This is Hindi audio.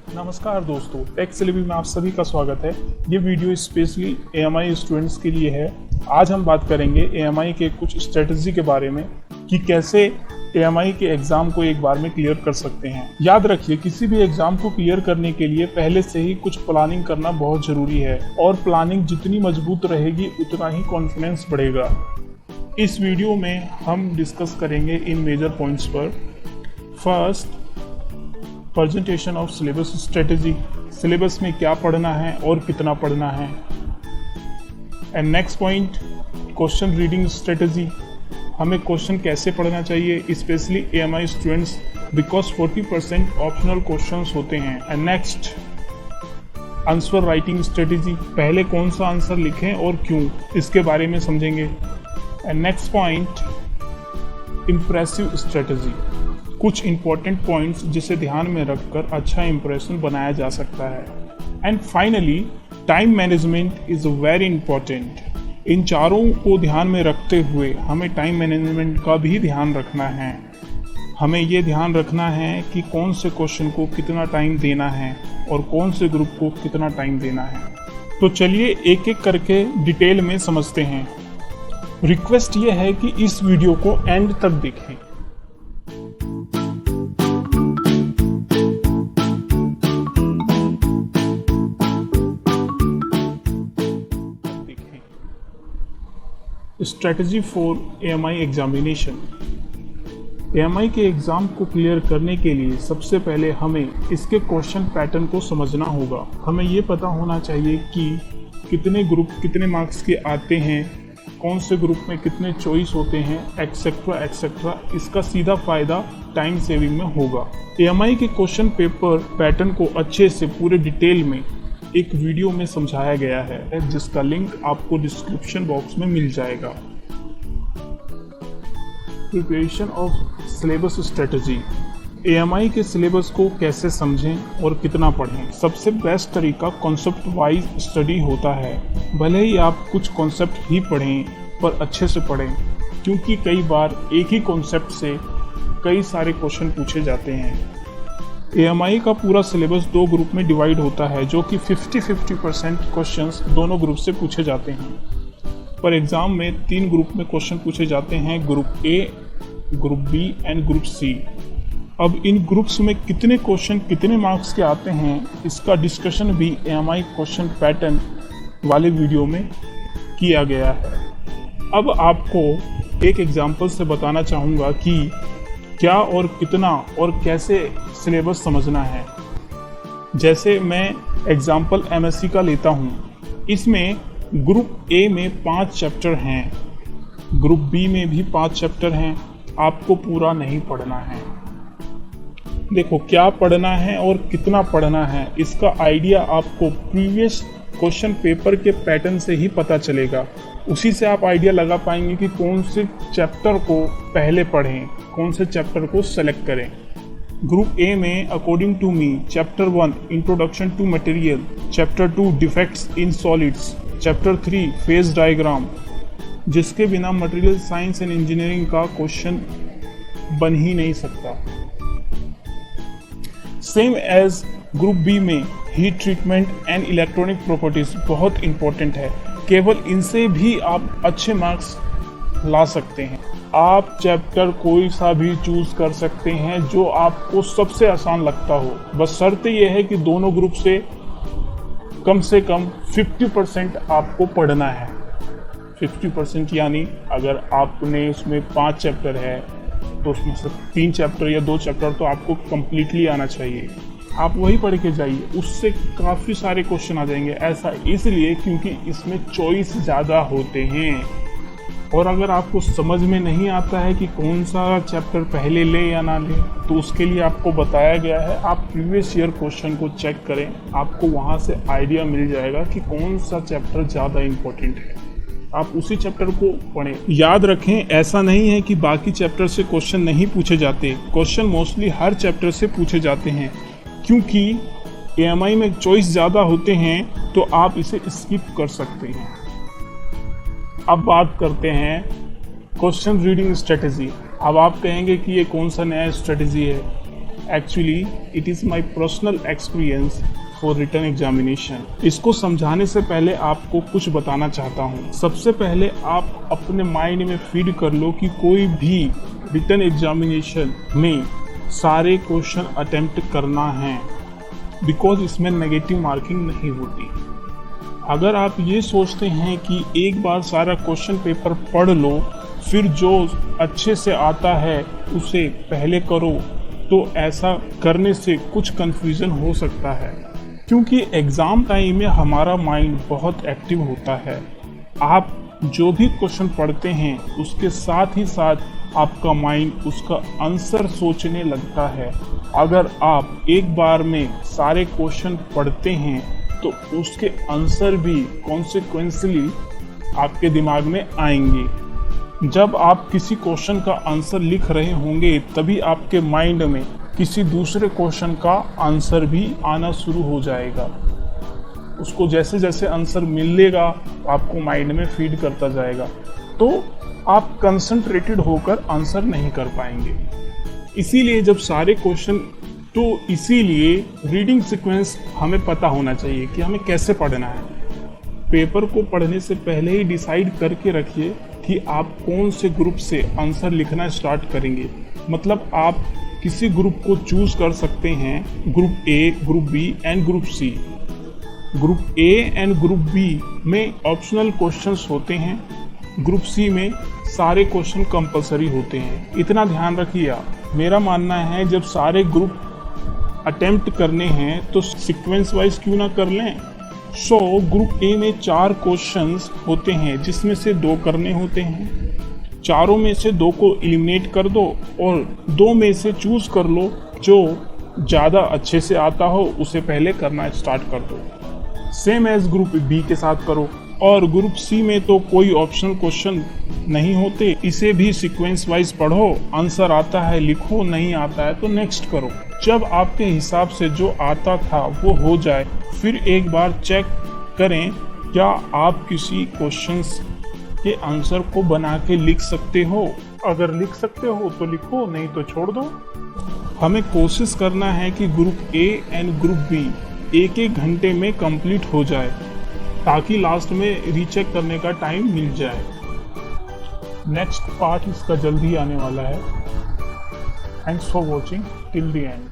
नमस्कार दोस्तों, टेक सेलेबी में आप सभी का स्वागत है। ये वीडियो स्पेशली AMI स्टूडेंट्स के लिए है। आज हम बात करेंगे AMI के कुछ स्ट्रेटजी के बारे में कि कैसे AMI के एग्जाम को एक बार में क्लियर कर सकते हैं। याद रखिए, किसी भी एग्जाम को क्लियर करने के लिए पहले से ही कुछ प्लानिंग करना बहुत जरूरी है और प्लानिंग जितनी मजबूत रहेगी उतना ही कॉन्फिडेंस बढ़ेगा। इस वीडियो में हम डिस्कस करेंगे इन मेजर पॉइंट्स पर। First, presentation of syllabus strategy, syllabus में क्या पढ़ना है और कितना पढ़ना है। And next point, question reading strategy, हमें क्वेश्चन कैसे पढ़ना चाहिए, specially AMI students, because 40% optional questions होते हैं। And next, answer writing strategy, पहले कौन सा आंसर लिखें और क्यों, इसके बारे में समझेंगे। And next point, impressive strategy, कुछ इंपॉर्टेंट पॉइंट्स जिसे ध्यान में रखकर अच्छा इंप्रेशन बनाया जा सकता है। And finally, time management is very important. इन चारों को ध्यान में रखते हुए हमें टाइम मैनेजमेंट का भी ध्यान रखना है। हमें ये ध्यान रखना है कि कौन से क्वेश्चन को कितना टाइम देना है और कौन से ग्रुप को कितना टाइम देना है। तो चलिए एक एक करके डिटेल में समझते हैं। रिक्वेस्ट ये है कि इस वीडियो को एंड तक देखें। Strategy for AMI examination. AMI के एग्जाम को क्लियर करने के लिए सबसे पहले हमें इसके क्वेश्चन पैटर्न को समझना होगा। हमें ये पता होना चाहिए कि कितने ग्रुप कितने मार्क्स के आते हैं, कौन से ग्रुप में कितने चॉइस होते हैं, एक्सेट्रा एक्सेट्रा। इसका सीधा फायदा टाइम सेविंग में होगा। AMI के क्वेश्चन पेपर पैटर्न को अच्छे से पूरे डिटेल में एक वीडियो में समझाया गया है, जिसका लिंक आपको डिस्क्रिप्शन बॉक्स में मिल जाएगा। Preparation of syllabus strategy, AMI के सिलेबस को कैसे समझें और कितना पढ़ें। सबसे बेस्ट तरीका कॉन्सेप्ट वाइज स्टडी होता है। भले ही आप कुछ कॉन्सेप्ट ही पढ़ें पर अच्छे से पढ़ें, क्योंकि कई बार एक ही कॉन्सेप्ट से कई सारे क्वेश्चन पूछे जाते हैं। AMI का पूरा सिलेबस दो ग्रुप में डिवाइड होता है, जो कि 50-50% क्वेश्चंस दोनों ग्रुप से पूछे जाते हैं। पर एग्जाम में 3 ग्रुप में क्वेश्चन पूछे जाते हैं, group A, group B and group C। अब इन ग्रुप्स में कितने क्वेश्चन कितने मार्क्स के आते हैं, इसका डिस्कशन भी AMI क्वेश्चन पैटर्न वाले वीडियो में किया गया है। अब आपको एक एग्जाम्पल से बताना चाहूँगा कि क्या और कितना और कैसे सिलेबस समझना है। जैसे मैं एग्जाम्पल MSc का लेता हूँ। इसमें ग्रुप A में 5 चैप्टर हैं, ग्रुप B में भी 5 चैप्टर हैं। आपको पूरा नहीं पढ़ना है। देखो, क्या पढ़ना है और कितना पढ़ना है, इसका आइडिया आपको प्रीवियस क्वेश्चन पेपर के पैटर्न से ही पता चलेगा। उसी से आप आइडिया लगा पाएंगे कि कौन से चैप्टर को पहले पढ़ें, कौन से चैप्टर को सेलेक्ट करें। ग्रुप A में according to me chapter 1 introduction to material, chapter 2 defects in solids, chapter 3 phase diagram, जिसके बिना मटेरियल साइंस एंड इंजीनियरिंग का क्वेश्चन बन ही नहीं सकता। सेम एज ग्रुप B में heat treatment and electronic properties बहुत इंपॉर्टेंट है। केवल इनसे भी आप अच्छे मार्क्स ला सकते हैं। आप चैप्टर कोई सा भी चूज कर सकते हैं जो आपको सबसे आसान लगता हो। बस शर्त यह है कि दोनों ग्रुप से कम 50% आपको पढ़ना है। 50% यानी अगर आपने उसमें 5 चैप्टर है तो उसमें से 3 चैप्टर या 2 चैप्टर तो आपको कंप्लीटली आना चाहिए। आप वही पढ़ के जाइए, उससे काफ़ी सारे क्वेश्चन आ जाएंगे। ऐसा इसलिए क्योंकि इसमें चॉइस ज़्यादा होते हैं। और अगर आपको समझ में नहीं आता है कि कौन सा चैप्टर पहले ले या ना ले, तो उसके लिए आपको बताया गया है, आप प्रीवियस ईयर क्वेश्चन को चेक करें। आपको वहाँ से आइडिया मिल जाएगा कि कौन सा चैप्टर ज़्यादा इम्पोर्टेंट है। आप उसी चैप्टर को पढ़ें। याद रखें, ऐसा नहीं है कि बाकी चैप्टर से क्वेश्चन नहीं पूछे जाते। क्वेश्चन मोस्टली हर चैप्टर से पूछे जाते हैं, क्योंकि AMI में चॉइस ज़्यादा होते हैं तो आप इसे स्किप कर सकते हैं। अब बात करते हैं क्वेश्चन रीडिंग स्ट्रेटेजी। अब आप कहेंगे कि ये कौन सा नया स्ट्रेटेजी है। Actually it is my personal experience for written examination. इसको समझाने से पहले आपको कुछ बताना चाहता हूँ। सबसे पहले आप अपने माइंड में फीड कर लो कि कोई भी रिटन एग्जामिनेशन में सारे क्वेश्चन अटेम्प्ट करना है, बिकॉज इसमें नेगेटिव मार्किंग नहीं होती। अगर आप ये सोचते हैं कि एक बार सारा क्वेश्चन पेपर पढ़ लो फिर जो अच्छे से आता है उसे पहले करो, तो ऐसा करने से कुछ कंफ्यूजन हो सकता है, क्योंकि एग्ज़ाम टाइम में हमारा माइंड बहुत एक्टिव होता है। आप जो भी क्वेश्चन पढ़ते हैं उसके साथ ही साथ आपका माइंड उसका आंसर सोचने लगता है। अगर आप एक बार में सारे क्वेश्चन पढ़ते हैं तो उसके आंसर भी कॉन्सिक्वेंसली आपके दिमाग में आएंगे। जब आप किसी क्वेश्चन का आंसर लिख रहे होंगे तभी आपके माइंड में किसी दूसरे क्वेश्चन का आंसर भी आना शुरू हो जाएगा। उसको जैसे जैसे आंसर मिलेगा आपको माइंड में फीड करता जाएगा, तो आप कंसंट्रेटेड होकर आंसर नहीं कर पाएंगे। इसीलिए जब सारे क्वेश्चन, तो इसीलिए रीडिंग सीक्वेंस हमें पता होना चाहिए कि हमें कैसे पढ़ना है। पेपर को पढ़ने से पहले ही डिसाइड करके रखिए कि आप कौन से ग्रुप से आंसर लिखना स्टार्ट करेंगे। मतलब आप किसी ग्रुप को चूज कर सकते हैं, group A, group B and group C. Group A and group B में ऑप्शनल क्वेश्चंस होते हैं, ग्रुप सी में सारे क्वेश्चन कंपलसरी होते हैं। इतना ध्यान रखिए आप। मेरा मानना है जब सारे ग्रुप अटेम्प्ट करने हैं तो सीक्वेंस वाइज क्यों ना कर लें। ग्रुप ए में 4 क्वेश्चंस होते हैं जिसमें से 2 करने होते हैं। चारों में से 2 को एलिमिनेट कर दो और 2 में से चूज कर लो जो ज़्यादा अच्छे से आता हो उसे पहले करना स्टार्ट कर दो। सेम एज ग्रुप बी के साथ करो। और ग्रुप सी में तो कोई ऑप्शनल क्वेश्चन नहीं होते, इसे भी सीक्वेंस वाइज पढ़ो। आंसर आता है लिखो, नहीं आता है तो नेक्स्ट करो। जब आपके हिसाब से जो आता था वो हो जाए फिर एक बार चेक करें क्या आप किसी क्वेश्चंस के आंसर को बना के लिख सकते हो। अगर लिख सकते हो तो लिखो, नहीं तो छोड़ दो। हमें कोशिश करना है कि group A and group B 1-1 घंटे में कंप्लीट हो जाए ताकि लास्ट में रीचेक करने का टाइम मिल जाए। नेक्स्ट पार्ट इसका जल्दी आने वाला है। Thanks for watching till the end.